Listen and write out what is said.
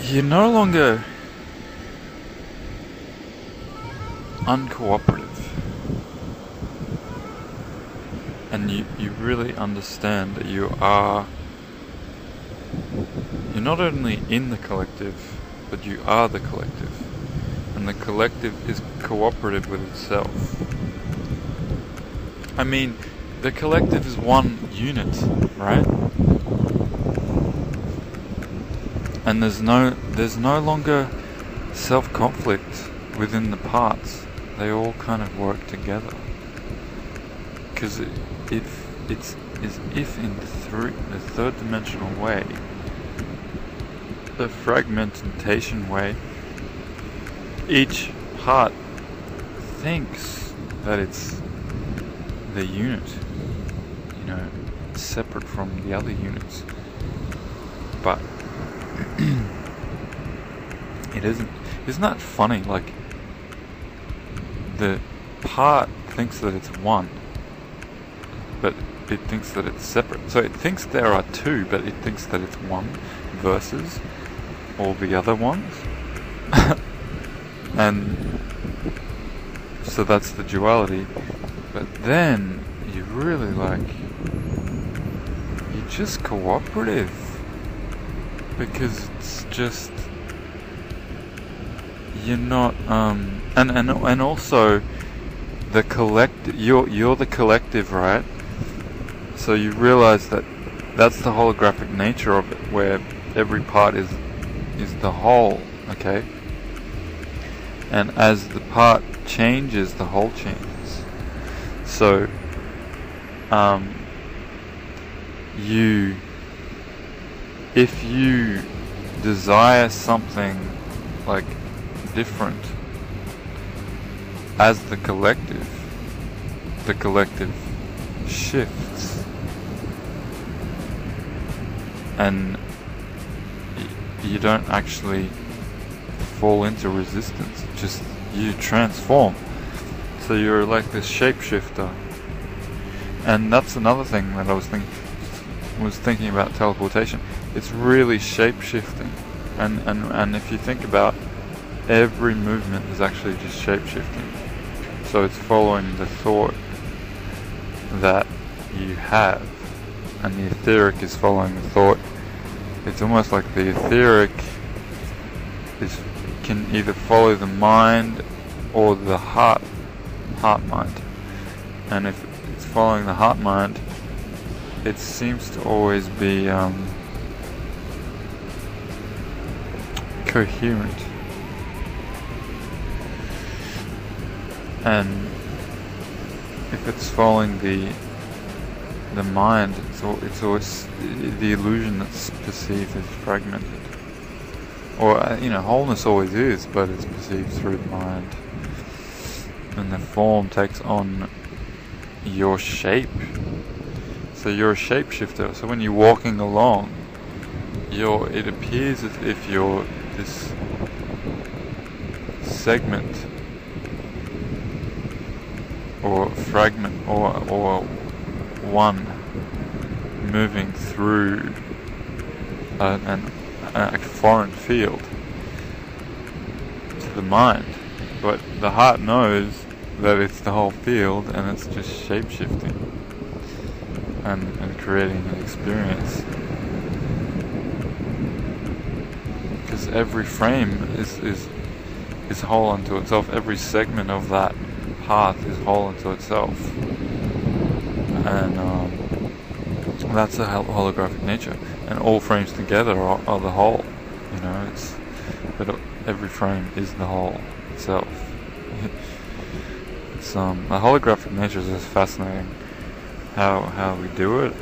you're no longer uncooperative, and you really understand that you're not only in the collective, but you are the collective, and the collective is cooperative with itself. I mean, the collective is one unit, right? And there's no longer self-conflict within the parts. They all kind of work together. Because it's as if in the third dimensional way, the fragmentation way, each part thinks that it's the unit, separate from the other units, but it isn't. Isn't that funny? Like, the part thinks that it's one, but it thinks that it's separate. So it thinks there are two, but it thinks that it's one versus all the other ones. And so that's the duality. But then you really you're just cooperative, because it's just, you're not and also the you're the collective, right? So you realize that that's the holographic nature of it, where every part is the whole, okay? And as the part changes, the whole changes. So if you desire something different as the collective shifts, and you don't actually fall into resistance, just you transform. So you're like this shapeshifter. And that's another thing that I was thinking about teleportation. It's really shape-shifting, and if you think about, every movement is actually just shape-shifting. So it's following the thought that you have, and the etheric is following the thought. It's almost like the etheric can either follow the mind or the heart mind. And if it's following the heart mind, it seems to always be coherent. And if it's following the mind, it's always the illusion that's perceived as fragmented. Or wholeness always is, but it's perceived through the mind. And the form takes on your shape. So you're a shapeshifter. So when you're walking along, it appears as if you're this segment or fragment or one moving through a foreign field to the mind, but the heart knows that it's the whole field, and it's just shape-shifting and creating an experience. Because every frame is whole unto itself. Every segment of that path is whole unto itself, and that's the holographic nature. And all frames together are the whole. But every frame is the whole itself. The holographic nature is just fascinating. How we do it.